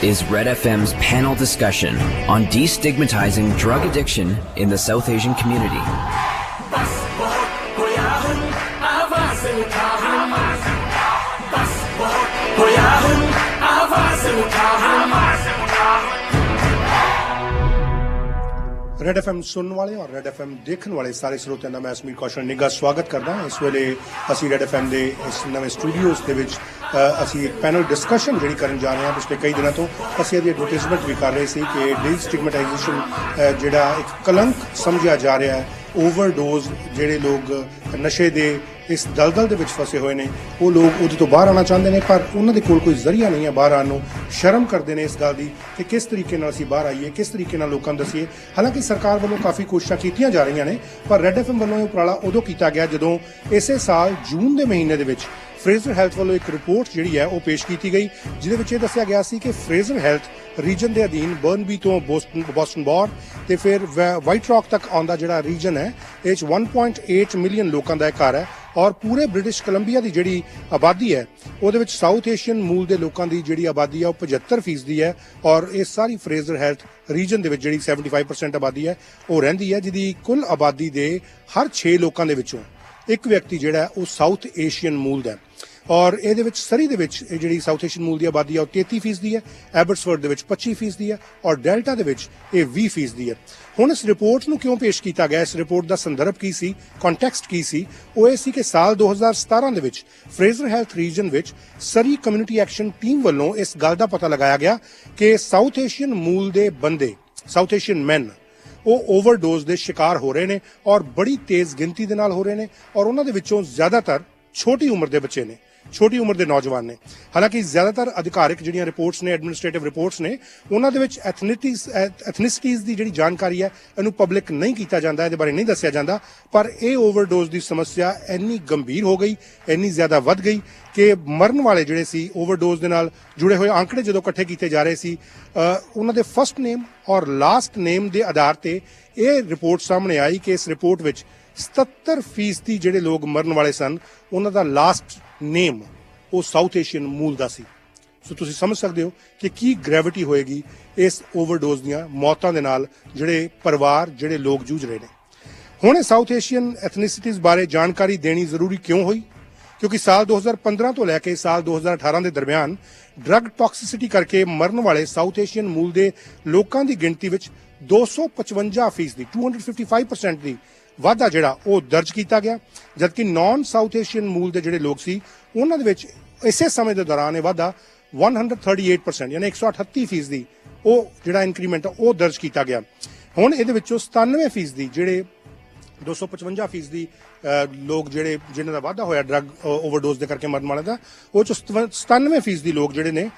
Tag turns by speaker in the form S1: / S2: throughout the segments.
S1: is Red FM's panel discussion on destigmatizing drug addiction in the South Asian community.
S2: Red F M सुनने वाले और red F M देखने वाले सारे ਸਰੋਤਿਆਂ ਦਾ ਮੈਂ ਸਮੀਰ ਕੌਸ਼ਲ ਨਿੱਘਾ ਸਵਾਗਤ ਕਰਦਾ ਹਾਂ। ਇਸ ਵੇਲੇ ਅਸੀਂ ਰੈਡ ਐਫ ਐਮ ਦੇ ਇਸ ਨਵੇਂ ਸਟੂਡੀਓਜ਼ ਦੇ ਵਿੱਚ ਅਸੀਂ ਇੱਕ ਪੈਨਲ ਡਿਸਕਸ਼ਨ ਜਿਹੜੀ ਕਰਨ ਜਾ ਰਹੇ ਹਾਂ। ਪਿਛਲੇ ਕਈ ਦਿਨਾਂ ਤੋਂ ਅਸੀਂ ਇਹਦੀ ਐਡਵਰਟਾਈਜ਼ਮੈਂਟ ਵੀ ਕਰ ਰਹੇ ਸੀ ਕਿ ਡੀਸਟਿਗਮੈਟਾਈਜੇਸ਼ਨ ਜਿਹੜਾ ਇੱਕ ਕਲੰਕ ਸਮਝਿਆ ਜਾ ਰਿਹਾ ਹੈ, ਓਵਰਡੋਜ਼ ਜਿਹੜੇ ਲੋਕ ਨਸ਼ੇ ਦੇ ਇਸ ਦਲਦਲ ਦੇ ਵਿੱਚ ਫਸੇ ਹੋਏ ਨੇ, ਉਹ ਲੋਕ ਉਹਦੇ ਤੋਂ ਬਾਹਰ ਆਉਣਾ ਚਾਹੁੰਦੇ ਨੇ, ਪਰ ਉਹਨਾਂ ਦੇ ਕੋਲ ਕੋਈ ਜ਼ਰੀਆ ਨਹੀਂ ਹੈ ਬਾਹਰ ਆਉਣ ਨੂੰ। ਸ਼ਰਮ ਕਰਦੇ ਨੇ ਇਸ ਗੱਲ ਦੀ ਕਿ ਕਿਸ ਤਰੀਕੇ ਨਾਲ ਅਸੀਂ ਬਾਹਰ ਆਈਏ, ਕਿਸ ਤਰੀਕੇ ਨਾਲ ਲੋਕਾਂ ਨੂੰ ਦੱਸੀਏ। ਹਾਲਾਂਕਿ ਸਰਕਾਰ ਵੱਲੋਂ ਕਾਫੀ ਕੋਸ਼ਿਸ਼ਾਂ ਕੀਤੀਆਂ ਜਾ ਰਹੀਆਂ ਨੇ, ਪਰ ਰੈਡ ਐਫ ਐਮ ਵੱਲੋਂ ਇਹ ਉਪਰਾਲਾ ਉਦੋਂ ਕੀਤਾ ਗਿਆ ਜਦੋਂ ਇਸੇ ਸਾਲ ਜੂਨ ਦੇ ਮਹੀਨੇ ਦੇ ਵਿੱਚ ਫਰੇਜ਼ਰ ਹੈਲਥ ਵੱਲੋਂ ਇੱਕ ਰਿਪੋਰਟ ਜਿਹੜੀ ਹੈ ਉਹ ਪੇਸ਼ ਕੀਤੀ ਗਈ, ਜਿਹਦੇ ਵਿੱਚ ਇਹ ਦੱਸਿਆ ਗਿਆ ਸੀ ਕਿ ਫਰੇਜ਼ਰ ਹੈਲਥ ਰੀਜਨ ਦੇ ਅਧੀਨ ਬਰਨਬੀ ਤੋਂ ਬੋਸਟਨ ਬਾਰ ਤੇ ਫਿਰ ਵਾਈਟ ਰੌਕ ਤੱਕ ਆਉਂਦਾ ਜਿਹੜਾ ਰੀਜਨ ਹੈ, ਇਹ 'ਚ 1.8 ਮਿਲੀਅਨ ਲੋਕਾਂ ਦਾ ਇਹ ਘਰ ਹੈ। ਔਰ ਪੂਰੇ ਬ੍ਰਿਟਿਸ਼ ਕੋਲੰਬੀਆ ਦੀ ਜਿਹੜੀ ਆਬਾਦੀ ਹੈ ਉਹਦੇ ਵਿੱਚ ਸਾਊਥ ਏਸ਼ੀਅਨ ਮੂਲ ਦੇ ਲੋਕਾਂ ਦੀ ਜਿਹੜੀ ਆਬਾਦੀ ਹੈ ਉਹ 75% ਦੀ ਹੈ। ਔਰ ਇਹ ਸਾਰੀ ਫਰੇਜ਼ਰ ਹੈਲਥ ਰੀਜਨ ਦੇ ਵਿੱਚ ਜਿਹੜੀ 75% ਆਬਾਦੀ ਹੈ ਉਹ ਰਹਿੰਦੀ ਹੈ, ਜਿਹਦੀ ਕੁੱਲ ਆਬਾਦੀ ਦੇ ਹਰ 6 ਲੋਕਾਂ ਦੇ ਵਿੱਚੋਂ ਇੱਕ ਵਿਅਕਤੀ ਜਿਹੜਾ ਉਹ ਸਾਊਥ ਏਸ਼ੀਅਨ ਮੂਲ ਦਾ। ਔਰ ਇਹਦੇ ਵਿੱਚ ਸਰੀ ਦੇ ਵਿੱਚ ਇਹ ਜਿਹੜੀ ਸਾਊਥ ਏਸ਼ੀਅਨ ਮੂਲ ਦੀ ਆਬਾਦੀ ਹੈ ਉਹ 33% ਦੀ ਹੈ, ਐਬਟਸਫੋਰਡ ਦੇ ਵਿੱਚ 25% ਦੀ ਹੈ ਔਰ ਡੈਲਟਾ ਦੇ ਵਿੱਚ ਇਹ 20% ਦੀ ਹੈ। ਹੁਣ ਇਸ ਰਿਪੋਰਟ ਨੂੰ ਕਿਉਂ ਪੇਸ਼ ਕੀਤਾ ਗਿਆ, ਇਸ ਰਿਪੋਰਟ ਦਾ ਸੰਦਰਭ ਕੀ ਸੀ, ਕੰਟੈਕਸਟ ਕੀ ਸੀ? ਉਹ ਇਹ ਸੀ ਕਿ ਸਾਲ 2017 ਦੇ ਵਿੱਚ ਫਰੇਜ਼ਰ ਹੈਲਥ ਰੀਜਨ ਵਿੱਚ ਸਰੀ ਕਮਿਊਨਿਟੀ ਐਕਸ਼ਨ ਟੀਮ ਵੱਲੋਂ ਇਸ ਗੱਲ ਦਾ ਪਤਾ ਲਗਾਇਆ ਗਿਆ ਕਿ ਸਾਊਥ ਏਸ਼ੀਅਨ ਮੂਲ ਦੇ ਬੰਦੇ, ਸਾਊਥ ਏਸ਼ੀਅਨ ਮੈਨ, ਉਹ ਓਵਰਡੋਜ਼ ਦੇ ਸ਼ਿਕਾਰ ਹੋ ਰਹੇ ਨੇ ਔਰ ਬੜੀ ਤੇਜ਼ ਗਿਣਤੀ ਦੇ ਨਾਲ ਹੋ ਰਹੇ ਨੇ। ਔਰ ਉਹਨਾਂ ਦੇ ਵਿੱਚੋਂ ਜ਼ਿਆਦਾਤਰ ਛੋਟੀ ਉਮਰ ਦੇ ਬੱਚੇ ਨੇ, ਛੋਟੀ ਉਮਰ ਦੇ ਨੌਜਵਾਨ ਨੇ। ਹਾਲਾਂਕਿ ਜ਼ਿਆਦਾਤਰ ਅਧਿਕਾਰਿਕ ਜਿਹੜੀਆਂ ਰਿਪੋਰਟਸ ਨੇ, ਐਡਮਿਨਿਸਟ੍ਰੇਟਿਵ ਰਿਪੋਰਟਸ ਨੇ, ਉਹਨਾਂ ਦੇ ਵਿੱਚ ਐਥਨਿਸਿਟੀਜ਼ ਦੀ ਜਿਹੜੀ ਜਾਣਕਾਰੀ ਹੈ ਇਹਨੂੰ ਪਬਲਿਕ ਨਹੀਂ ਕੀਤਾ ਜਾਂਦਾ, ਇਹਦੇ ਬਾਰੇ ਨਹੀਂ ਦੱਸਿਆ ਜਾਂਦਾ। ਪਰ ਇਹ ਓਵਰਡੋਜ਼ ਦੀ ਸਮੱਸਿਆ ਇੰਨੀ ਗੰਭੀਰ ਹੋ ਗਈ, ਇੰਨੀ ਜ਼ਿਆਦਾ ਵੱਧ ਗਈ ਕਿ ਮਰਨ ਵਾਲੇ ਜਿਹੜੇ ਸੀ ਓਵਰਡੋਜ਼ ਦੇ ਨਾਲ ਜੁੜੇ ਹੋਏ ਆંકੜੇ ਜਦੋਂ ਇਕੱਠੇ ਕੀਤੇ ਜਾ ਰਹੇ ਸੀ, ਉਹਨਾਂ ਦੇ ਫਸਟ ਨੇਮ ਔਰ ਲਾਸਟ ਨੇਮ ਦੇ ਆਧਾਰ ਤੇ ਇਹ ਰਿਪੋਰਟ ਸਾਹਮਣੇ ਆਈ ਕਿ ਇਸ ਰਿਪੋਰਟ ਵਿੱਚ 77% ਜਿਹੜੇ ਲੋਕ ਮਰਨ ਵਾਲੇ ਸਨ ਉਹਨਾਂ ਦਾ ਲਾਸਟ ਨੇਮ ਉਹ ਸਾਊਥ ਏਸ਼ੀਅਨ ਮੂਲ ਦਾ ਸੀ। ਸੋ ਤੁਸੀਂ ਸਮਝ ਸਕਦੇ ਹੋ ਕਿ ਕੀ ਗ੍ਰੈਵਿਟੀ ਹੋਏਗੀ ਇਸ ਓਵਰਡੋਜ਼ ਦੀਆਂ ਮੌਤਾਂ ਦੇ ਨਾਲ, ਜਿਹੜੇ ਪਰਿਵਾਰ, ਜਿਹੜੇ ਲੋਕ ਜੂਝ ਰਹੇ ਨੇ। ਹੁਣ ਇਹ ਸਾਊਥ ਏਸ਼ੀਅਨ ਐਥਨਿਸਿਟੀਜ਼ ਬਾਰੇ ਜਾਣਕਾਰੀ ਦੇਣੀ ਜ਼ਰੂਰੀ ਕਿਉਂ ਹੋਈ? ਕਿਉਂਕਿ ਸਾਲ 2015 ਤੋਂ ਲੈ ਕੇ ਸਾਲ 2018 ਦੇ ਦਰਮਿਆਨ ਡਰੱਗ ਟੌਕਸਿਸਿਟੀ ਕਰਕੇ ਮਰਨ ਵਾਲੇ ਸਾਊਥ ਏਸ਼ੀਅਨ ਮੂਲ ਦੇ ਲੋਕਾਂ ਦੀ ਗਿਣਤੀ ਵਿੱਚ 255% ਦੀ 255% ਦੀ ਵਾਧਾ ਜਿਹੜਾ ਉਹ ਦਰਜ ਕੀਤਾ ਗਿਆ, ਜਦਕਿ ਨਾਨ ਸਾਊਥ ਏਸ਼ੀਅਨ ਮੂਲ ਦੇ ਜਿਹੜੇ ਲੋਕ ਸੀ ਉਹਨਾਂ ਦੇ ਵਿੱਚ ਇਸੇ ਸਮੇਂ ਦੇ ਦੌਰਾਨ ਇਹ ਵਾਧਾ 138% ਯਾਨੀ 138% ਦੀ ਉਹ ਜਿਹੜਾ ਇਨਕਰੀਮੈਂਟ ਉਹ ਦਰਜ ਕੀਤਾ ਗਿਆ। ਹੁਣ ਇਹਦੇ ਵਿੱਚੋਂ 97% ਦੀ ਜਿਹੜੇ 255% ਦੀ ਲੋਕ ਜਿਹੜੇ ਜਿਨ੍ਹਾਂ ਦਾ ਵਾਧਾ ਹੋਇਆ ਡਰੱਗ ਓਵਰਡੋਜ਼ ਦੇ ਕਰਕੇ ਮਰਨ ਵਾਲੇ ਦਾ, ਉਹ 'ਚ 97% ਦੀ ਲੋਕ ਜਿਹੜੇ ਨੇ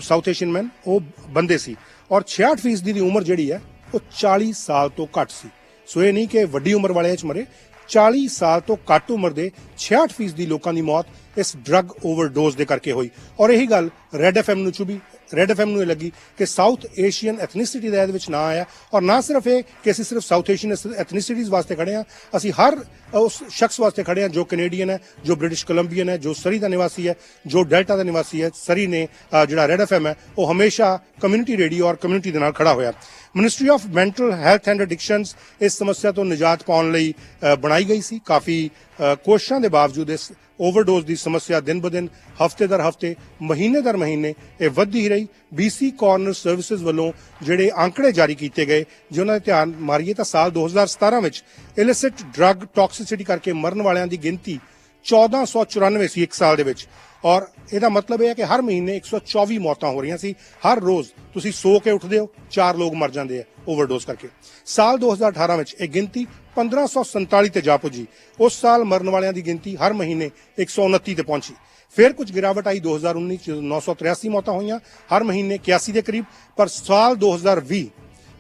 S2: ਸਾਊਥ ਏਸ਼ੀਅਨ ਮੈਨ ਉਹ ਬੰਦੇ ਸੀ। ਔਰ 66% ਦੀ ਉਮਰ ਜਿਹੜੀ ਹੈ ਉਹ 40 ਸਾਲ ਤੋਂ ਘੱਟ ਸੀ। ਸੋ ਇਹ ਨਹੀਂ ਕਿ ਵੱਡੀ ਉਮਰ ਵਾਲਿਆਂ 'ਚ ਮਰੇ, 40 ਸਾਲ ਤੋਂ ਘੱਟ ਉਮਰ ਦੇ 66% ਦੀ ਲੋਕਾਂ ਦੀ ਮੌਤ ਇਸ ਡਰੱਗ ਓਵਰਡੋਜ਼ ਦੇ ਕਰਕੇ ਹੋਈ। ਔਰ ਇਹੀ ਗੱਲ ਰੈਡ ਐਫ ਐਮ ਨੂੰ ਚੁਭੀ, ਰੈਡ ਐਫ ਐਮ ਨੂੰ ਇਹ ਲੱਗੀ ਕਿ ਸਾਊਥ ਏਸ਼ੀਅਨ ਐਥਨਿਸਿਟੀ ਦਾ ਇਹਦੇ ਵਿੱਚ ਨਾਂ ਆਇਆ। ਔਰ ਨਾ ਸਿਰਫ ਇਹ ਕਿ ਅਸੀਂ ਸਿਰਫ ਸਾਊਥ ਏਸ਼ੀਅਨ ਐਥਨਿਸਿਟੀਜ਼ ਵਾਸਤੇ ਖੜੇ ਹਾਂ, ਅਸੀਂ ਹਰ ਉਸ ਸ਼ਖਸ ਵਾਸਤੇ ਖੜੇ ਹਾਂ ਜੋ ਕੈਨੇਡੀਅਨ ਹੈ, ਜੋ ਬ੍ਰਿਟਿਸ਼ ਕੋਲੰਬੀਅਨ ਹੈ, ਜੋ ਸਰੀ ਦਾ ਨਿਵਾਸੀ ਹੈ, ਜੋ ਡੈਲਟਾ ਦਾ ਨਿਵਾਸੀ ਹੈ। ਸਰੀ ਨੇ ਜਿਹੜਾ ਰੈਡ ਐਫ ਐਮ ਹੈ ਉਹ ਹਮੇਸ਼ਾ ਕਮਿਊਨਿਟੀ ਰੇਡੀਓ ਔਰ ਕਮਿਊਨਿਟੀ ਦੇ ਨਾਲ ਖੜਾ ਹੋਇਆ। Ministry of mental health and addictions ਇਸ ਸਮੱਸਿਆ ਤੋਂ ਨਿਜਾਤ ਪਾਉਣ ਲਈ ਬਣਾਈ ਗਈ ਸੀ। ਕਾਫੀ ਕੋਸ਼ਿਸ਼ਾਂ ਦੇ ਬਾਵਜੂਦ ਇਸ ਓਵਰਡੋਜ਼ ਦੀ ਸਮੱਸਿਆ ਦਿਨ ਬ ਦਿਨ, ਹਫਤੇ ਦਰ ਹਫਤੇ, ਮਹੀਨੇ ਦਰ ਮਹੀਨੇ ਇਹ ਵੱਧਦੀ ਹੀ ਰਹੀ। BC ਕਾਰਨਰ ਸਰਵਿਸਿਜ਼ ਵੱਲੋਂ ਜਿਹੜੇ ਆંકੜੇ ਜਾਰੀ ਕੀਤੇ ਗਏ, ਜੇ ਉਹਨਾਂ ਦੇ ਧਿਆਨ ਮਾਰੀਏ ਤਾਂ ਸਾਲ 2017 ਵਿੱਚ ਇਲਿਸਿਟ ਡਰੱਗ ਟੌਕਸਿਸਿਟੀ ਕਰਕੇ ਮਰਨ ਵਾਲਿਆਂ ਦੀ ਗਿਣਤੀ 1494 ਸੀ ਇੱਕ ਸਾਲ ਦੇ ਵਿੱਚ। ਔਰ ਇਹਦਾ ਮਤਲਬ ਇਹ ਹੈ ਕਿ ਹਰ ਮਹੀਨੇ 124 ਮੌਤਾਂ ਹੋ ਰਹੀਆਂ ਸੀ। ਹਰ ਰੋਜ਼ ਤੁਸੀਂ ਸੋ ਕੇ ਉੱਠਦੇ ਹੋ, 4 ਲੋਕ ਮਰ ਜਾਂਦੇ ਆ ਓਵਰਡੋਜ਼ ਕਰਕੇ। ਸਾਲ 2018 ਵਿੱਚ ਇਹ ਗਿਣਤੀ 1547 ਤੇ ਜਾ ਪੁੱਜੀ। ਉਸ ਸਾਲ ਮਰਨ ਵਾਲਿਆਂ ਦੀ ਗਿਣਤੀ ਹਰ ਮਹੀਨੇ 129 ਤੇ ਪਹੁੰਚੀ। ਫਿਰ ਕੁਝ ਗਿਰਾਵਟ ਆਈ 2019 ਚ 983 ਮੌਤਾਂ ਹੋਈਆਂ ਹਰ ਮਹੀਨੇ 81 ਦੇ ਕਰੀਬ। ਪਰ ਸਾਲ 2020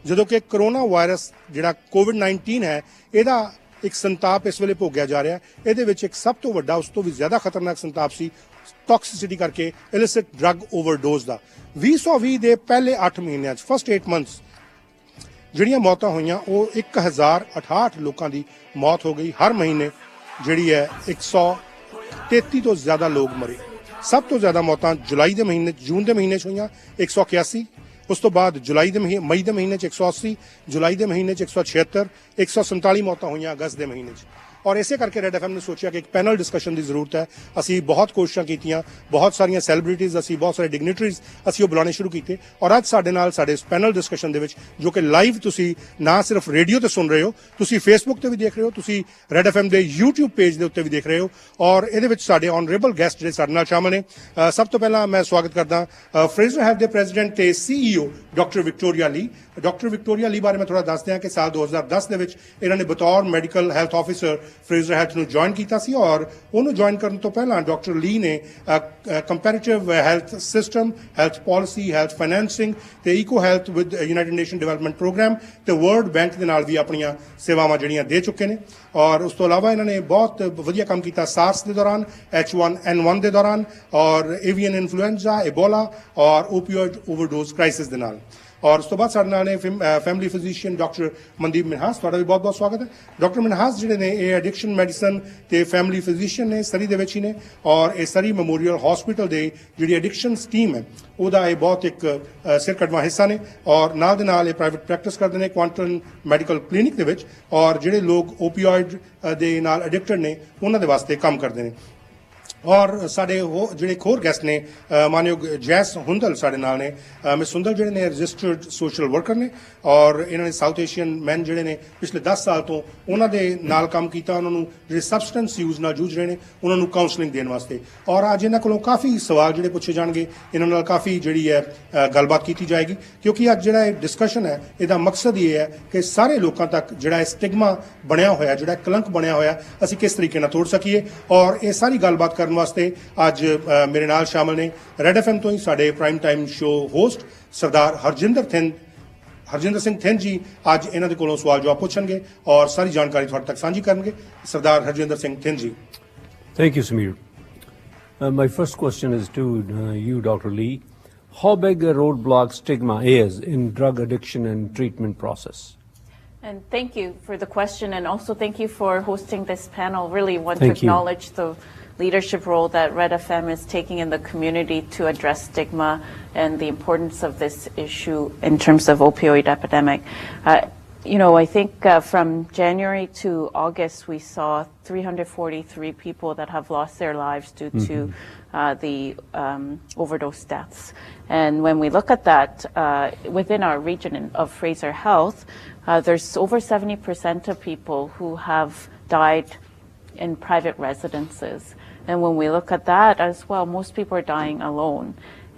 S2: ਜਦੋਂ ਕਿ ਕਰੋਨਾ ਵਾਇਰਸ ਜਿਹੜਾ COVID-19 ਹੈ, ਇਹਦਾ ਇੱਕ ਸੰਤਾਪ ਇਸ ਵੇਲੇ ਭੋਗਿਆ ਜਾ ਰਿਹਾ, ਇਹਦੇ ਵਿੱਚ ਇੱਕ ਸਭ ਤੋਂ ਵੱਡਾ, ਉਸ ਤੋਂ ਵੀ ਜ਼ਿਆਦਾ ਖਤਰਨਾਕ ਸੰਤਾਪ ਸੀ ਟੌਕਸਿਸਿਟੀ ਕਰਕੇ ਇਲਿਸਿਟ ਡਰੱਗ ਓਵਰਡੋਜ਼ ਦਾ। 2020 ਦੇ ਪਹਿਲੇ 8 ਮਹੀਨਿਆਂ 'ਚ, ਫਸਟ 8 ਮੰਥਸ, ਜਿਹੜੀਆਂ ਮੌਤਾਂ ਹੋਈਆਂ ਉਹ 1068 ਲੋਕਾਂ ਦੀ ਮੌਤ ਹੋ ਗਈ। ਹਰ ਮਹੀਨੇ ਜਿਹੜੀ ਹੈ 133 ਤੋਂ ਜ਼ਿਆਦਾ ਲੋਕ ਮਰੇ। ਸਭ ਤੋਂ ਜ਼ਿਆਦਾ ਮੌਤਾਂ ਜੂਨ ਦੇ ਮਹੀਨੇ 'ਚ ਹੋਈਆਂ 181, ਉਸ ਤੋਂ ਬਾਅਦ ਮਈ ਦੇ ਮਹੀਨੇ 'ਚ 180, ਜੁਲਾਈ ਦੇ ਮਹੀਨੇ 'ਚ 176, 147 ਮੌਤਾਂ ਹੋਈਆਂ ਅਗਸਤ ਦੇ ਮਹੀਨੇ 'ਚ। ਔਰ ਇਸੇ ਕਰਕੇ ਰੈਡ ਐਫਐਮ ਨੇ ਸੋਚਿਆ ਕਿ ਇੱਕ ਪੈਨਲ ਡਿਸਕਸ਼ਨ ਦੀ ਜ਼ਰੂਰਤ ਹੈ। ਅਸੀਂ ਬਹੁਤ ਕੋਸ਼ਿਸ਼ਾਂ ਕੀਤੀਆਂ, ਬਹੁਤ ਸਾਰੀਆਂ ਸੈਲੀਬ੍ਰਿਟੀਜ਼, ਅਸੀਂ ਬਹੁਤ ਸਾਰੇ ਡਿਗਨਿਟਰੀਜ਼ ਅਸੀਂ ਉਹ ਬੁਲਾਉਣੇ ਸ਼ੁਰੂ ਕੀਤੇ। ਔਰ ਅੱਜ ਸਾਡੇ ਨਾਲ ਸਾਡੇ ਇਸ ਪੈਨਲ ਡਿਸਕਸ਼ਨ ਦੇ ਵਿੱਚ, ਜੋ ਕਿ ਲਾਈਵ ਤੁਸੀਂ ਨਾ ਸਿਰਫ ਰੇਡੀਓ ਤੇ ਸੁਣ ਰਹੇ ਹੋ, ਤੁਸੀਂ ਫੇਸਬੁੱਕ ਤੇ ਵੀ ਦੇਖ ਰਹੇ ਹੋ, ਤੁਸੀਂ ਰੈਡ ਐਫਐਮ ਦੇ YouTube ਪੇਜ ਦੇ ਉੱਤੇ ਵੀ ਦੇਖ ਰਹੇ ਹੋ। ਔਰ ਇਹਦੇ ਵਿੱਚ ਸਾਡੇ ਆਨਰੇਬਲ ਗੈਸਟ ਜਿਹੜੇ ਸਾਡੇ ਨਾਲ ਸ਼ਾਮਲ ਨੇ। ਸਭ ਤੋਂ ਪਹਿਲਾਂ ਮੈਂ ਸਵਾਗਤ ਕਰਦਾ ਫਰੇਜ਼ਰ ਹੈਲਥ ਦੇ ਪ੍ਰੈਜ਼ੀਡੈਂਟ ਤੇ CEO ਡਾਕਟਰ ਵਿਕਟੋਰੀਆ ਲੀ। ਡਾਕਟਰ ਵਿਕਟੋਰੀਆ ਲੀ ਬਾਰੇ ਮੈਂ ਥੋੜਾ ਦੱਸ ਦਿਆਂ ਕਿ ਸਾਲ 2010 ਦੇ ਵਿੱਚ ਇਹਨਾਂ ਨੇ ਬਤੌਰ medical health officer Fraser health ਨੂੰ ਜੁਆਇਨ ਕੀਤਾ ਸੀ। ਔਰ ਉਹਨੂੰ ਜੁਆਇਨ ਕਰਨ ਤੋਂ ਪਹਿਲਾਂ ਡਾਕਟਰ ਲੀ ਨੇ comparative health system, health policy, health financing ਤੇ eco health with United Nation Development Programme ਤੇ ਵਰਲਡ ਬੈਂਕ ਦੇ ਨਾਲ ਵੀ ਆਪਣੀਆਂ ਸੇਵਾਵਾਂ ਜਿਹੜੀਆਂ ਦੇ ਚੁੱਕੇ ਨੇ। ਔਰ ਉਸ ਤੋਂ ਇਲਾਵਾ ਇਹਨਾਂ ਨੇ ਬਹੁਤ ਵਧੀਆ ਕੰਮ ਕੀਤਾ ਸਾਰਸ ਦੇ ਦੌਰਾਨ, H1N1 ਦੇ ਦੌਰਾਨ, ਔਰ ਏਵੀਅਨ ਇਨਫਲੂਐਂਜ਼ਾ, ਐਬੋਲਾ ਔਰ ਓਪੀਓਇਡ ਓਵਰਡੋਜ਼ ਕ੍ਰਾਈਸਿਸ ਦੇ ਨਾਲ। ਔਰ ਉਸ ਤੋਂ ਬਾਅਦ ਸਾਡੇ ਨਾਲ ਨੇ family physician doctor Mandeep Minhas. ਤੁਹਾਡਾ ਵੀ ਬਹੁਤ ਬਹੁਤ ਸਵਾਗਤ ਹੈ। ਡਾਕਟਰ ਮਿਨਹਾਸ ਜਿਹੜੇ ਨੇ ਇਹ ਐਡਿਕਸ਼ਨ ਮੈਡੀਸਨ ਤੇ ਫੈਮਿਲੀ ਫਿਜ਼ੀਸ਼ੀਅਨ ਨੇ ਸਰੀ ਦੇ ਵਿੱਚ ਹੀ ਨੇ। ਔਰ ਇਹ ਸਰੀ ਮੈਮੋਰੀਅਲ ਹਸਪੀਟਲ ਦੇ ਜਿਹੜੀ ਐਡਿਕਸ਼ਨ ਟੀਮ ਹੈ ਉਹਦਾ ਇਹ ਬਹੁਤ ਇੱਕ ਸਿਰ ਕੱਢਵਾਂ ਹਿੱਸਾ ਨੇ। ਔਰ ਨਾਲ ਦੇ ਨਾਲ ਇਹ ਪ੍ਰਾਈਵੇਟ ਪ੍ਰੈਕਟਿਸ ਕਰਦੇ ਨੇ ਕੁਆਂਟਮ ਮੈਡੀਕਲ ਕਲੀਨਿਕ ਦੇ ਵਿੱਚ। ਔਰ ਜਿਹੜੇ ਲੋਕ ਓਪੀਓਇਡ ਦੇ ਨਾਲ ਐਡਿਕਟਡ ਨੇ ਉਹਨਾਂ ਦੇ ਵਾਸਤੇ ਕੰਮ ਕਰਦੇ ਨੇ। ਔਰ ਸਾਡੇ ਜਿਹੜੇ ਹੋਰ ਗੈਸਟ ਨੇ ਮਾਨਯੋਗ ਜੈਸ ਹੁੰਦਲ ਸਾਡੇ ਨਾਲ ਨੇ। ਮਿਸ ਹੁੰਦਲ ਜਿਹੜੇ ਨੇ ਰਜਿਸਟਰਡ ਸੋਸ਼ਲ ਵਰਕਰ ਨੇ। ਔਰ ਇਹਨਾਂ ਨੇ ਸਾਊਥ ਏਸ਼ੀਅਨ ਮੈਨ ਜਿਹੜੇ ਨੇ ਪਿਛਲੇ 10 ਸਾਲ ਤੋਂ ਉਹਨਾਂ ਦੇ ਨਾਲ ਕੰਮ ਕੀਤਾ, ਉਹਨਾਂ ਨੂੰ ਜਿਹੜੇ ਸਬਸਟੈਂਸ ਯੂਜ਼ ਨਾਲ ਜੂਝ ਰਹੇ ਨੇ ਉਹਨਾਂ ਨੂੰ ਕਾਉਂਸਲਿੰਗ ਦੇਣ ਵਾਸਤੇ। ਔਰ ਅੱਜ ਇਹਨਾਂ ਕੋਲੋਂ ਕਾਫੀ ਸਵਾਲ ਜਿਹੜੇ ਪੁੱਛੇ ਜਾਣਗੇ, ਇਹਨਾਂ ਨਾਲ ਕਾਫੀ ਜਿਹੜੀ ਹੈ ਗੱਲਬਾਤ ਕੀਤੀ ਜਾਏਗੀ, ਕਿਉਂਕਿ ਅੱਜ ਜਿਹੜਾ ਇਹ ਡਿਸਕਸ਼ਨ ਹੈ ਇਹਦਾ ਮਕਸਦ ਇਹ ਹੈ ਕਿ ਸਾਰੇ ਲੋਕਾਂ ਤੱਕ ਜਿਹੜਾ ਇਹ ਸਟਿਗਮਾ ਬਣਿਆ ਹੋਇਆ, ਜਿਹੜਾ ਕਲੰਕ ਬਣਿਆ ਹੋਇਆ, ਅਸੀਂ ਕਿਸ ਤਰੀਕੇ ਨਾਲ ਤੋੜ ਸਕੀਏ। ਔਰ ਇਹ ਸਾਰੀ ਗੱਲਬਾਤ ਕਰਨ ਵਾਸਤੇ ਅੱਜ ਮੇਰੇ ਨਾਲ ਸ਼ਾਮਲ ਨੇ ਰੈਡ ਐਫਐਮ ਤੋਂ ਹੀ ਸਾਡੇ ਪ੍ਰਾਈਮ ਟਾਈਮ ਸ਼ੋਅ ਹੋਸਟ ਸਰਦਾਰ ਹਰਜਿੰਦਰ ਸਿੰਘ ਥਿੰਦ ਜੀ। ਅੱਜ ਇਹਨਾਂ ਦੇ ਕੋਲੋਂ ਸਵਾਲ ਜਵਾਬ ਪੁੱਛਣਗੇ ਔਰ ਸਾਰੀ ਜਾਣਕਾਰੀ ਤੁਹਾਡੇ ਤੱਕ ਸਾਂਝੀ ਕਰਨਗੇ। ਸਰਦਾਰ ਹਰਜਿੰਦਰ ਸਿੰਘ ਥਿੰਦ ਜੀ।
S3: Thank you, Sameer. My first question is to you, Dr. Lee. How big a roadblock stigma is in drug addiction and treatment process?
S4: And thank you for the question, and also thank you for hosting this panel. Really want
S3: Thank
S4: to acknowledge the leadership role that Red FM is taking in the community to address stigma and the importance of this issue in terms of opioid epidemic. I think from January to August, we saw 343 people that have lost their lives due to the overdose deaths. And when we look at that, within our region of Fraser Health, there's over 70% of people who have died in private residences. And when we look at that as well, most people are dying alone.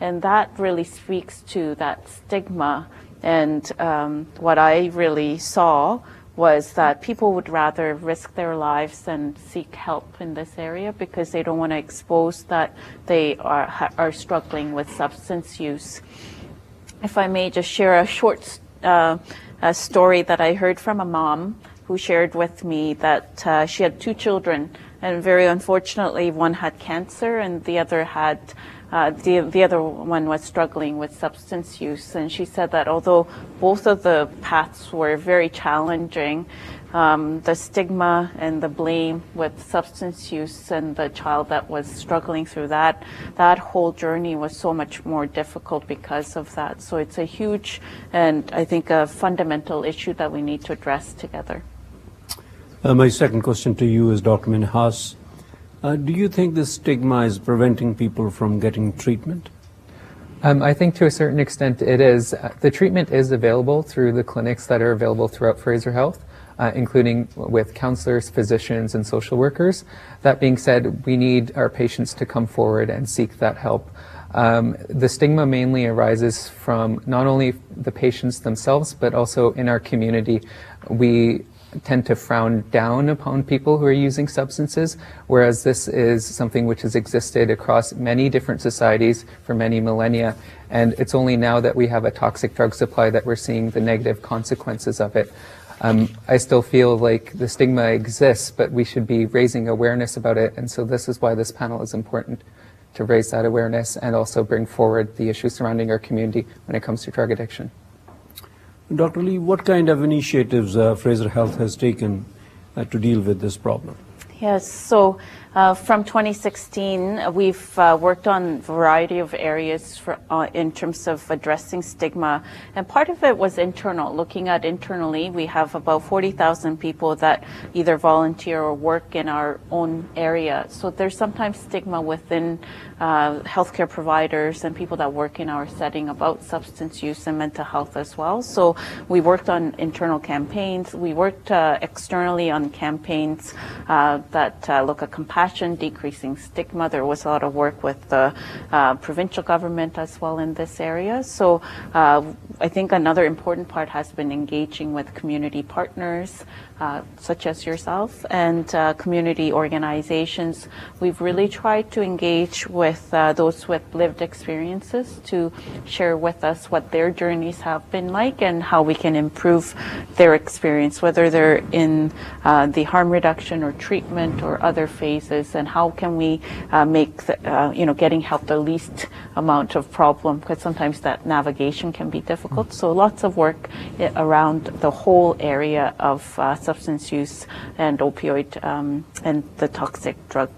S4: And that really speaks to that stigma. And what I really saw was that people would rather risk their lives than seek help in this area because they don't want to expose that they are struggling with substance use. If I may just share a short a story that I heard from a mom who shared with me that she had 2 children, and very unfortunately one had cancer and the other had the other one was struggling with substance use. And she said that although both of the paths were very challenging, the stigma and the blame with substance use and the child that was struggling through that whole journey was so much more difficult because of that. So it's a huge and I think a fundamental issue that we need to address together.
S3: My second question to you is, Dr. Minhas, do you think this stigma is preventing people from getting treatment?
S5: I think to a certain extent it is. The treatment is available through the clinics that are available throughout Fraser Health, including with counselors, physicians, and social workers. That being said, we need our patients to come forward and seek that help. The stigma mainly arises from not only the patients themselves, but also in our community. We tend to frown down upon people who are using substances, whereas this is something which has existed across many different societies for many millennia. And it's only now that we have a toxic drug supply that we're seeing the negative consequences of it. I still feel like the stigma exists, but we should be raising awareness about it. And so this is why this panel is important, to raise that awareness and also bring forward the issues surrounding our community when it comes to drug addiction.
S3: Dr. Lee, what kind of initiatives Fraser Health has taken to deal with this problem?
S4: Yes, so from 2016, we've worked on a variety of areas in terms of addressing stigma. And part of it was internal, looking at internally. We have about 40,000 people that either volunteer or work in our own area. So there's sometimes stigma within healthcare providers and people that work in our setting about substance use and mental health as well. So we worked on internal campaigns. We worked externally on campaigns that look at compassion, decreasing stigma. There was a lot of work with the provincial government as well in this area. So I think another important part has been engaging with community partners, such as yourself, and community organizations. We've really tried to engage with those with lived experiences to share with us what their journeys have been like and how we can improve their experience, whether they're in the harm reduction or treatment or other phases, and how can we make getting help the least amount of problem, because sometimes that navigation can be difficult. So lots of work around the whole area of substance use and opioid and the toxic drug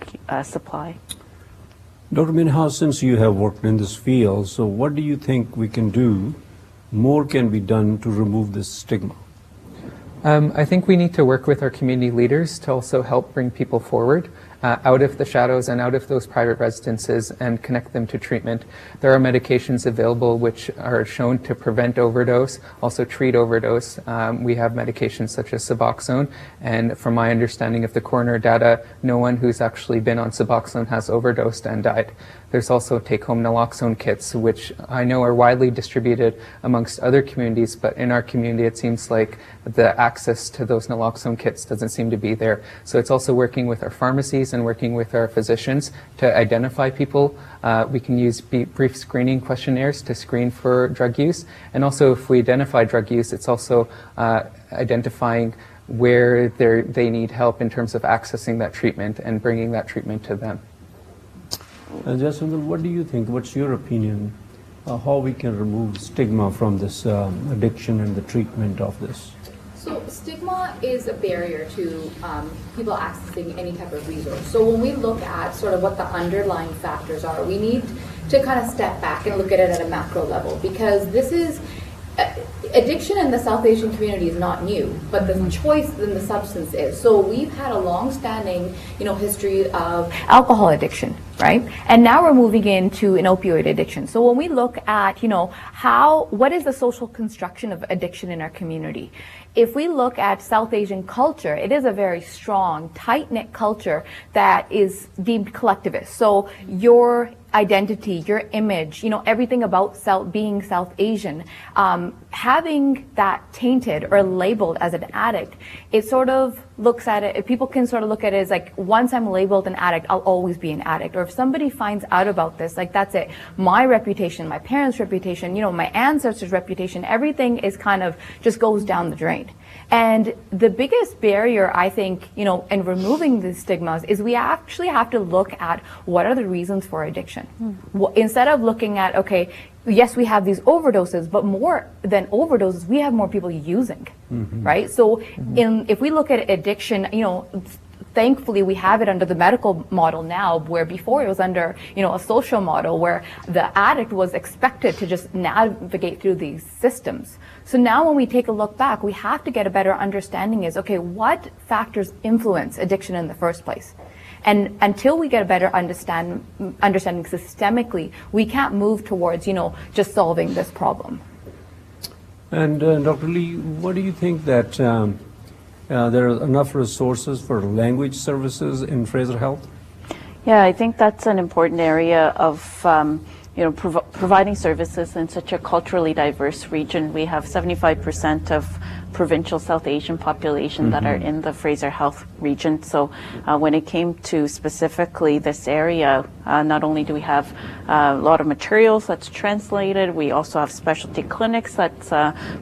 S4: supply.
S3: Dr. Minhas, since you have worked in this field, so what do you think we can do, more can be done to remove this stigma?
S5: I think we need to work with our community leaders to also help bring people forward out of the shadows and out of those private residences and connect them to treatment. There are medications available which are shown to prevent overdose, also treat overdose. We have medications such as Suboxone, and from my understanding of the coroner data, no one who's actually been on Suboxone has overdosed and died. There's also take-home naloxone kits, which I know are widely distributed amongst other communities, but in our community it seems like the access to those naloxone kits doesn't seem to be there. So it's also working with our pharmacies and working with our physicians to identify people. We can use brief screening questionnaires to screen for drug use. And also if we identify drug use, it's also identifying where they need help in terms of accessing that treatment and bringing that treatment to them.
S3: Jaswindal, what do you think? What's your opinion? How we can remove stigma from this addiction and the treatment of this?
S6: So stigma is a barrier to people accessing any type of resource. So when we look at sort of what the underlying factors are, we need to kind of step back and look at it at a macro level, because this is addiction in the South Asian community is not new, but the choice in the substance is. So we've had a long-standing, history of alcohol addiction, right? And now we're moving into an opioid addiction. So when we look at, what is the social construction of addiction in our community? If we look at South Asian culture, it is a very strong, tight-knit culture that is deemed collectivist. So your identity, your image, everything about being South Asian, having that tainted or labeled as an addict, it sort of looks at it, people can sort of look at it as like, once I'm labeled an addict, I'll always be an addict. Or if somebody finds out about this, like that's it. My reputation, my parents' reputation, my ancestors' reputation, everything is kind of just goes down the drain. And the biggest barrier, I think, in removing these stigmas is we actually have to look at what are the reasons for addiction. Instead of looking at, okay, yes, we have these overdoses, but more than overdoses, we have more people using, right? So if we look at addiction, thankfully we have it under the medical model now, where before it was under, a social model where the addict was expected to just navigate through these systems. So now when we take a look back, we have to get a better understanding is, okay, what factors influence addiction in the first place? And until we get a better understanding systemically, we can't move towards, just solving this problem.
S3: And Dr. Lee, what do you think that there are enough resources for language services in Fraser Health?
S4: Yeah, I think that's an important area of providing services in such a culturally diverse region. We have 75% of provincial South Asian population that are in the Fraser Health region. So when it came to specifically this area, not only do we have a lot of materials that's translated, we also have specialty clinics that's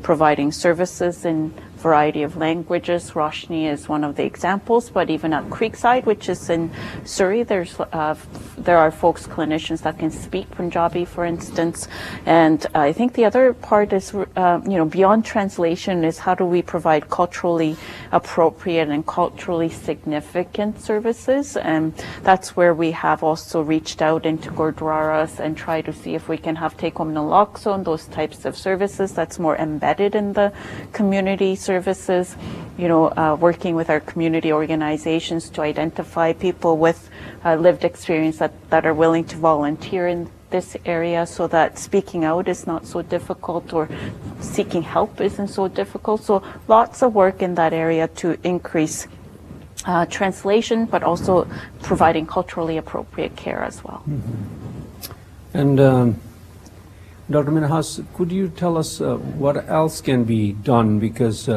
S4: providing services in variety of languages. Roshni is one of the examples, but even at Creekside, which is in Surrey, there are folks, clinicians that can speak Punjabi, for instance. And I think the other part is, beyond translation, is how do we provide culturally appropriate and culturally significant services. And that's where we have also reached out into Gurdwaras and try to see if we can have take home naloxone, those types of services that's more embedded in the community services, working with our community organizations to identify people with lived experience that are willing to volunteer in this area so that speaking out is not so difficult or seeking help isn't so difficult. So lots of work in that area to increase translation, but also providing culturally appropriate care as well.
S3: Mm-hmm. And Dr. Minhas, could you tell us what else can be done? Because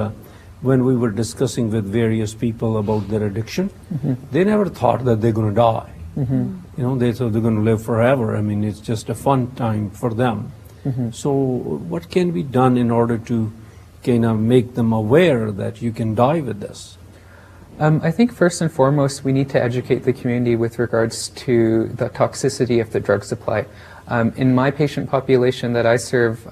S3: when we were discussing with various people about their addiction, they never thought that they're going to die. They thought they're going to live forever. I mean, it's just a fun time for them. So what can be done in order to kind of make them aware that you can die with this?
S5: I think first and foremost, we need to educate the community with regards to the toxicity of the drug supply. In my patient population that I serve,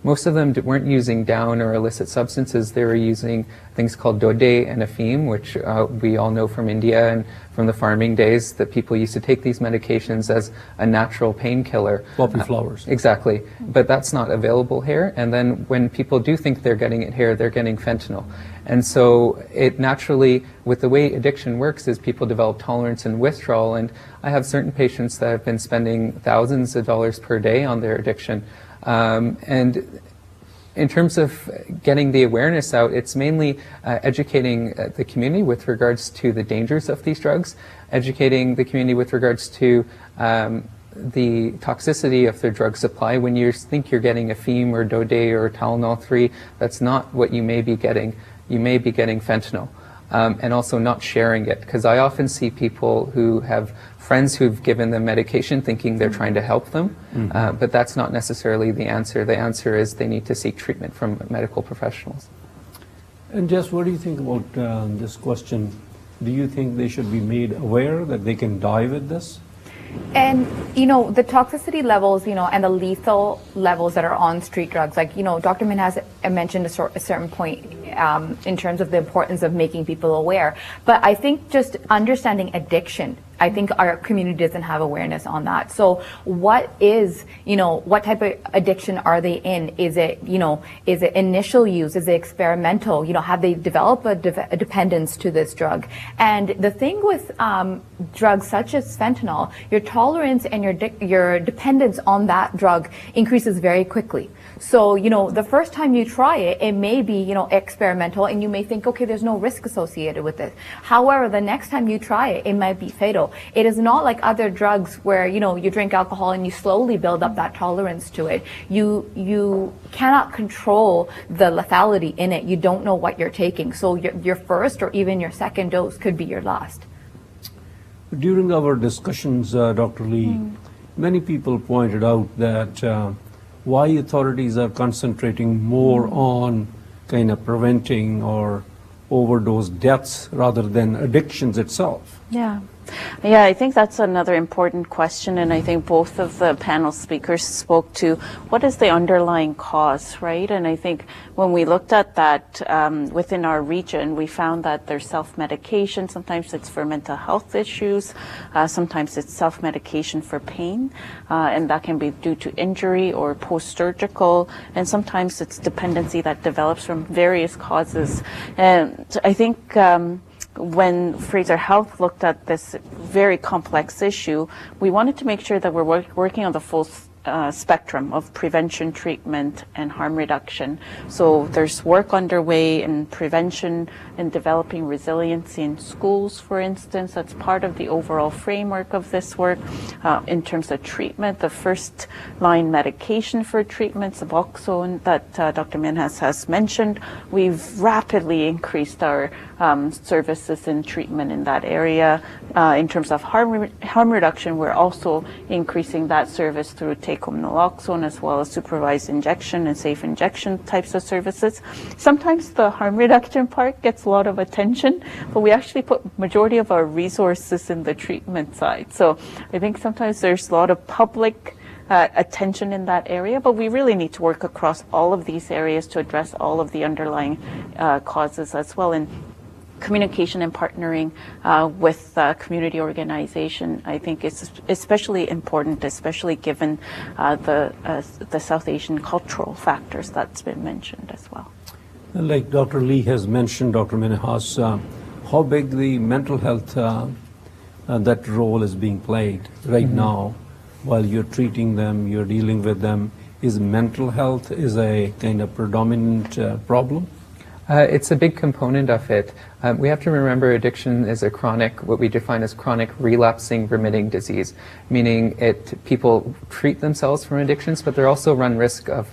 S5: most of them weren't using down or illicit substances. They were using things called dode and afim, which we all know from India and from the farming days that people used to take these medications as a natural painkiller.
S3: Poppy flowers.
S5: Exactly. But that's not available here. And then when people do think they're getting it here, they're getting fentanyl. And so it naturally, with the way addiction works, is people develop tolerance and withdrawal. And I have certain patients that have been spending thousands of dollars per day on their addiction. And in terms of getting the awareness out, it's mainly educating the community with regards to the dangers of these drugs, educating the community with regards to the toxicity of their drug supply. When you think you're getting afim or dode or Tylenol-3, that's not what you may be getting. You may be getting fentanyl. And also not sharing it, because I often see people who have friends who've given them medication thinking they're trying to help them, but that's not necessarily the answer. The answer is they need to seek treatment from medical professionals.
S3: And Jess, what do you think about this question? Do you think they should be made aware that they can die with this?
S6: And, the toxicity levels, and the lethal levels that are on street drugs, like, Dr. Min has mentioned a certain point in terms of the importance of making people aware. But I think just understanding addiction, I think our community doesn't have awareness on that. So what is, what type of addiction are they in? Is it, is it initial use? Is it experimental? Have they developed a dependence to this drug? And the thing with drugs such as fentanyl, your tolerance and your dependence on that drug increases very quickly. So, the first time you try it, it may be, experimental, and you may think, okay, there's no risk associated with it. However, the next time you try it, it might be fatal. It is not like other drugs where, you drink alcohol and you slowly build up that tolerance to it. You cannot control the lethality in it. You don't know what you're taking. So your first or even your second dose could be your last.
S3: During our discussions, Dr. Lee, many people pointed out that why authorities are concentrating more on kind of preventing or overdose deaths rather than addictions itself.
S4: Yeah, I think that's another important question, and I think both of the panel speakers spoke to what is the underlying cause, right? And I think when we looked at that within our region, we found that there's self-medication. Sometimes it's for mental health issues. Sometimes it's self-medication for pain, and that can be due to injury or post-surgical. And sometimes it's dependency that develops from various causes. And I think when Fraser Health looked at this very complex issue, we wanted to make sure that we're working on the full spectrum of prevention, treatment, and harm reduction. So there's work underway in prevention and developing resiliency in schools, for instance. That's part of the overall framework of this work. In terms of treatment, the first line medication for treatment, Suboxone, that Dr. Minhas has mentioned, we've rapidly increased our services in treatment in that area. In terms of harm reduction, we're also increasing that service through take-home naloxone, as well as supervised injection and safe injection types of services. Sometimes the harm reduction part gets a lot of attention, but we actually put majority of our resources in the treatment side. So I think sometimes there's a lot of public attention in that area, but we really need to work across all of these areas to address all of the underlying causes as well. And communication and partnering with community organization, I think, is especially important, especially given the South Asian cultural factors that's been mentioned as well.
S3: Like Dr. Lee has mentioned, Dr. Minhas, how big the mental health that role is being played right now while you're treating them, you're dealing with them. Is mental health is a kind of predominant problem?
S5: It's a big component of it. We have to remember addiction is a chronic, what we define as chronic relapsing remitting disease, meaning people treat themselves from addictions, but they also run risk of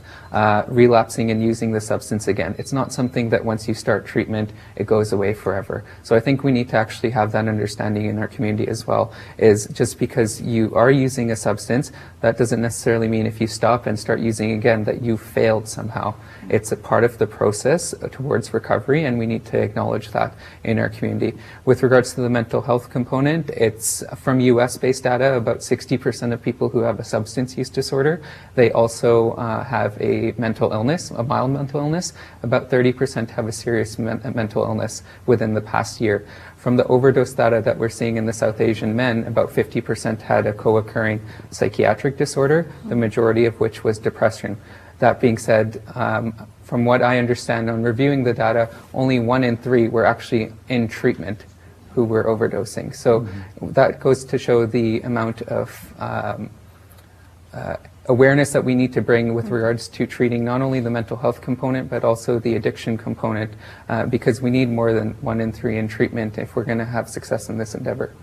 S5: relapsing and using the substance again. It's not something that once you start treatment, it goes away forever. So I think we need to actually have that understanding in our community as well, is just because you are using a substance, that doesn't necessarily mean if you stop and start using again that you failed somehow. It's a part of the process towards recovery, and we need to acknowledge that in our community. With regards to the mental health component, it's from US-based data, about 60% of people who have a substance use disorder, they also have a mental illness, a mild mental illness. About 30% have a serious mental illness within the past year. From the overdose data that we're seeing in the South Asian men, about 50% had a co-occurring psychiatric disorder, the majority of which was depression. That being said, from what I understand on reviewing the data, only 1 in 3 were actually in treatment who were overdosing. So that goes to show the amount of awareness that we need to bring with regards to treating not only the mental health component, but also the addiction component, because we need more than 1 in 3 in treatment if we're going to have success in this endeavor.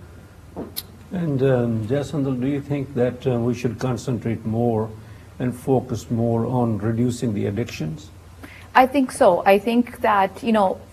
S3: And Jasandal, do you think that we should concentrate more and focus more on reducing the addictions?
S6: I think so. I think that,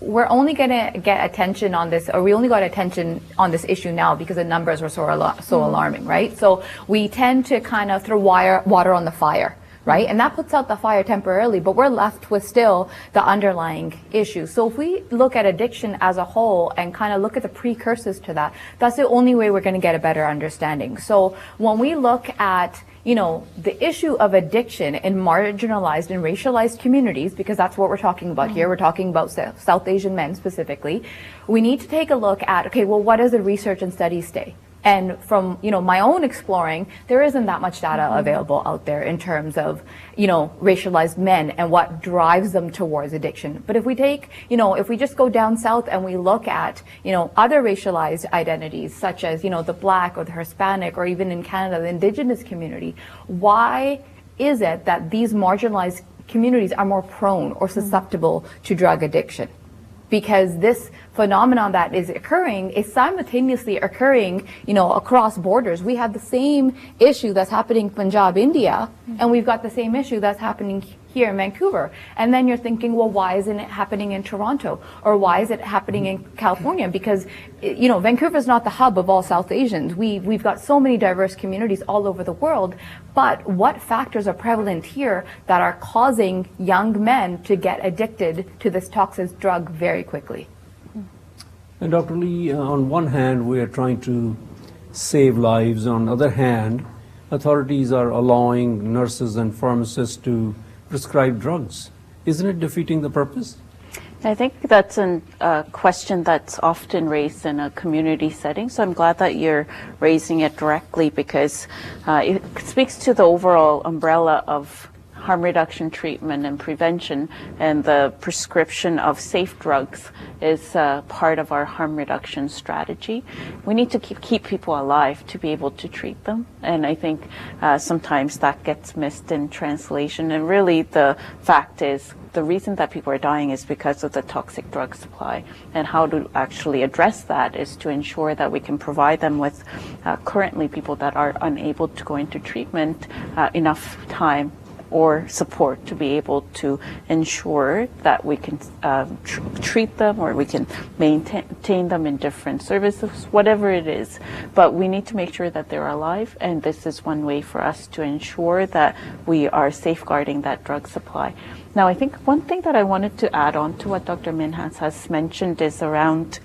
S6: we're only going to get attention on this, or we only got attention on this issue now because the numbers were so alarming, right? So we tend to kind of throw water on the fire, right? And that puts out the fire temporarily, but we're left with still the underlying issue. So if we look at addiction as a whole and kind of look at the precursors to that, that's the only way we're going to get a better understanding. So when we look at the issue of addiction in marginalized and racialized communities, because that's what we're talking about here. We're talking about South Asian men specifically. We need to take a look at, okay, well, what does the research and studies say? And from, my own exploring, there isn't that much data available out there in terms of, racialized men and what drives them towards addiction. But if we take, if we just go down south and we look at, other racialized identities, such as, the Black or the Hispanic, or even in Canada, the Indigenous community, why is it that these marginalized communities are more prone or susceptible to drug addiction? Because this phenomenon that is occurring is simultaneously occurring, across borders. We have the same issue that's happening in Punjab, India, and we've got the same issue that's happening here in Vancouver. And then you're thinking, well, why isn't it happening in Toronto? Or why is it happening in California? Because, Vancouver is not the hub of all South Asians. We've got so many diverse communities all over the world. But what factors are prevalent here that are causing young men to get addicted to this toxic drug very quickly?
S3: And Dr. Lee, on one hand, we are trying to save lives. On the other hand, authorities are allowing nurses and pharmacists to prescribe drugs. Isn't it defeating the purpose?
S4: I think that's a question that's often raised in a community setting. So I'm glad that you're raising it directly, because it speaks to the overall umbrella of harm reduction treatment and prevention, and the prescription of safe drugs is part of our harm reduction strategy. We need to keep people alive to be able to treat them, and I think sometimes that gets missed in translation. And really the fact is, the reason that people are dying is because of the toxic drug supply, and how to actually address that is to ensure that we can provide them with currently people that are unable to go into treatment enough time or support to be able to ensure that we can treat them or we can maintain them in different services, whatever it is. But we need to make sure that they're alive, and this is one way for us to ensure that we are safeguarding that drug supply. Now, I think one thing that I wanted to add on to what Dr. Minhas has mentioned is around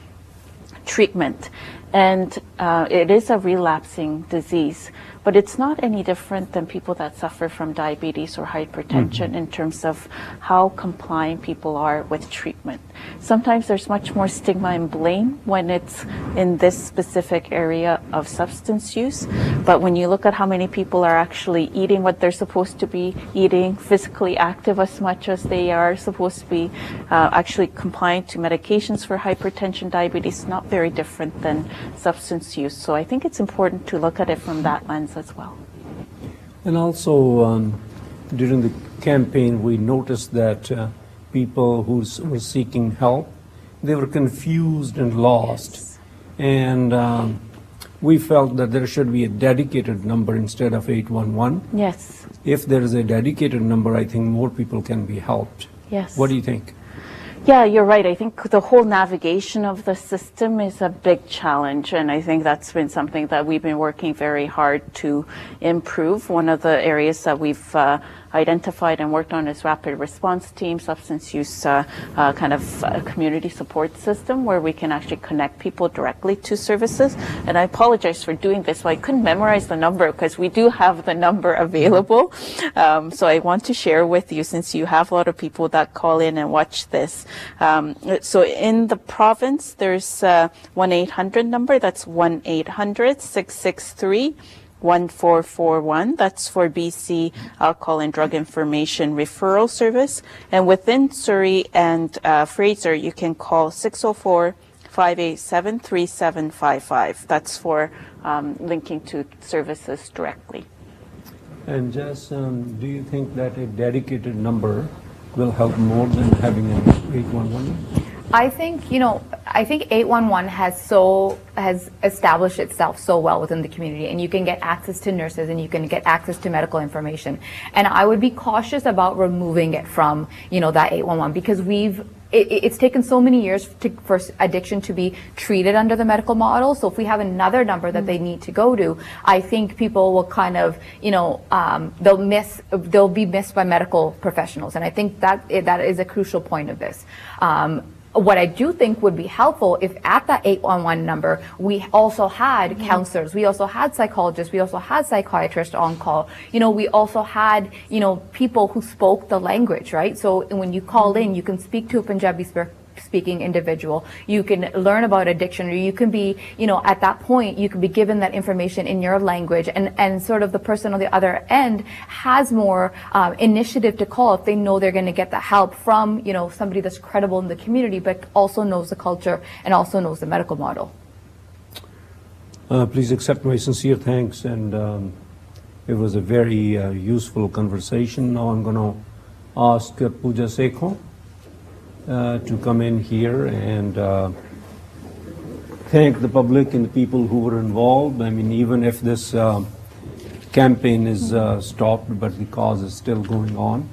S4: treatment. And it is a relapsing disease, but it's not any different than people that suffer from diabetes or hypertension in terms of how compliant people are with treatment. Sometimes there's much more stigma and blame when it's in this specific area of substance use, but when you look at how many people are actually eating what they're supposed to be eating, physically active as much as they are supposed to be, actually compliant to medications for hypertension, diabetes, not very different than substance use. So I think it's important to look at it from that lens as well.
S3: And also, during the campaign, we noticed that people who were seeking help, they were confused and lost.
S4: Yes.
S3: And we felt that there should be a dedicated number instead of 811.
S4: Yes.
S3: If there is a dedicated number, I think more people can be helped.
S4: Yes.
S3: What do you think?
S4: Yeah, you're right. I think the whole navigation of the system is a big challenge, and I think that's been something that we've been working very hard to improve. One of the areas that we've identified and worked on is rapid response team, substance use kind of community support system where we can actually connect people directly to services. And I apologize for doing this. So I couldn't memorize the number because we do have the number available. So I want to share with you, since you have a lot of people that call in and watch this. So in the province, there's a 1-800 number. That's 1-800-663-1441. That's for BC Alcohol and Drug Information Referral Service. And within Surrey and Fraser, you can call 604-587-3755. That's for linking to services directly.
S3: And Jess, do you think that a dedicated number will help more than having an 811?
S6: I think, I think 811 has established itself so well within the community, and you can get access to nurses and you can get access to medical information. And I would be cautious about removing it from, that 811, because it's taken so many years for addiction to be treated under the medical model. So if we have another number that they need to go to, I think people will kind of, they'll be missed by medical professionals. And I think that is a crucial point of this. What I do think would be helpful if at that 811 number, we also had counselors, we also had psychologists, we also had psychiatrists on call. We also had, people who spoke the language, right? So when you call in, you can speak to a Punjabi speaking individual. You can learn about addiction, or you can be, at that point, you can be given that information in your language, and sort of the person on the other end has more initiative to call if they know they're going to get the help from, somebody that's credible in the community, but also knows the culture and also knows the medical model.
S3: Please accept my sincere thanks, and it was a very useful conversation. Now I'm going to ask Pooja Sekho to come in here and thank the public and the people who were involved. I mean, even if this campaign is stopped, but the cause is still going on,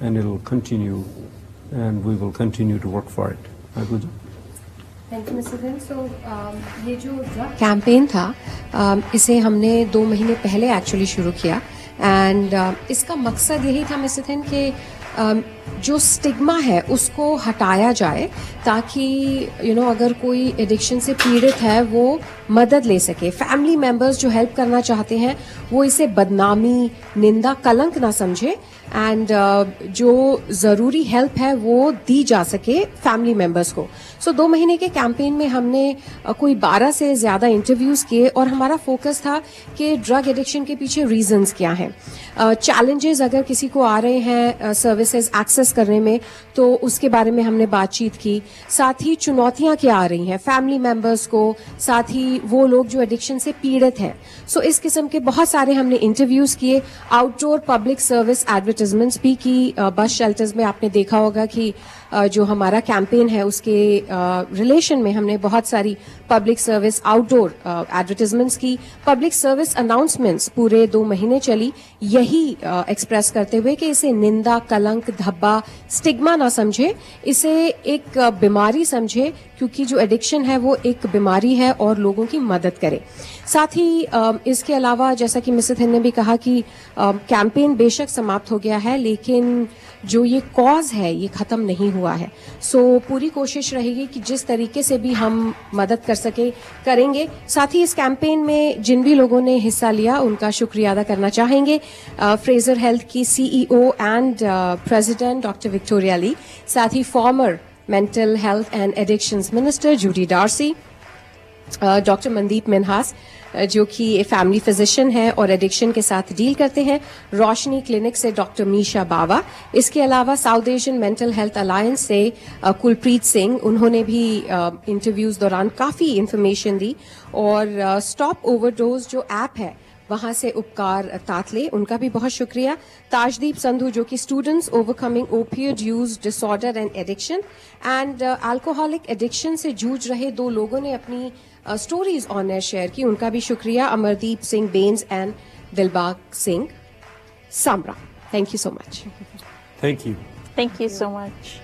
S3: and it will continue, and we will continue to work for it. Pooja?
S7: Thank you mister दिन सो ये जो drug campaign था इसे हमने 2 महीने पहले actually शुरू किया एंड इसका मकसद यही था मिस्टर दिन कि जो स्टिग्मा है उसको हटाया जाए ताकि अगर कोई एडिक्शन से पीड़ित है वो मदद ले सके, फैमिली मेंबर्स जो हेल्प करना चाहते हैं वो इसे बदनामी, निंदा, कलंक ना समझे एंड जो ज़रूरी हेल्प है वो दी जा सके फैमिली मेंबर्स को. सो 2 महीने के कैंपेन में हमने कोई 12 से ज़्यादा इंटरव्यूज़ किए और हमारा फोकस था कि ड्रग एडिक्शन के पीछे रीजंस क्या हैं, चैलेंजेस अगर किसी को आ रहे हैं सर्विसेज एक्सेस करने में तो उसके बारे में हमने बातचीत की, साथ ही चुनौतियां क्या आ रही हैं फैमिली मेंबर्स को, साथ ही वो लोग जो एडिक्शन से पीड़ित हैं. सो इस किस्म के बहुत सारे हमने इंटरव्यूज़ किए. Outdoor public service advertising advertisements भी की। बस शेल्टर्स में आपने देखा होगा कि जो हमारा कैंपेन है उसके रिलेशन में हमने बहुत सारी पब्लिक सर्विस आउटडोर एडवर्टाइजमेंट्स की, पब्लिक सर्विस अनाउंसमेंट्स पूरे 2 महीने चली, यही एक्सप्रेस करते हुए कि इसे निंदा, कलंक, धब्बा, स्टिग्मा ना समझे, इसे एक बीमारी समझे, क्योंकि जो एडिक्शन है वो एक बीमारी है और लोगों की मदद करे। साथ ही इसके अलावा जैसा कि मिसेस हिंद ने भी कहा कि कैंपेन बेशक समाप्त हो गया है, लेकिन जो ये कॉज है ये खत्म नहीं हुआ है। सो पूरी कोशिश रहेगी कि जिस तरीके से भी हम मदद कर सके करेंगे। साथ ही इस कैंपेन में जिन भी लोगों ने हिस्सा लिया उनका शुक्रिया अदा करना चाहेंगे। फ्रेजर हेल्थ की CEO and president doctor Victoria Lee, साथ ही former mental health and addictions minister Judy Darcy, doctor Mandeep Minhas जो कि फैमिली फिजिशियन है और एडिक्शन के साथ डील करते हैं, रोशनी क्लिनिक से डॉक्टर मीशा बावा, इसके अलावा south Asian mental health alliance से कुलप्रीत सिंह, उन्होंने भी इंटरव्यूज दौरान काफ़ी इंफॉर्मेशन दी, और स्टॉप ओवरडोज जो ऐप है वहां से उपकार तातले, उनका भी बहुत शुक्रिया। ताजदीप संधू जो कि students overcoming opioid use disorder and addiction and alcoholic addiction से जूझ रहे 2 लोगों ने अपनी स्टोरीज ऑन एयर शेयर की, उनका भी शुक्रिया। Amardeep Singh Bains and Dilbag Singh Samra, thank you so much.
S3: Thank you.
S4: Thank you so much.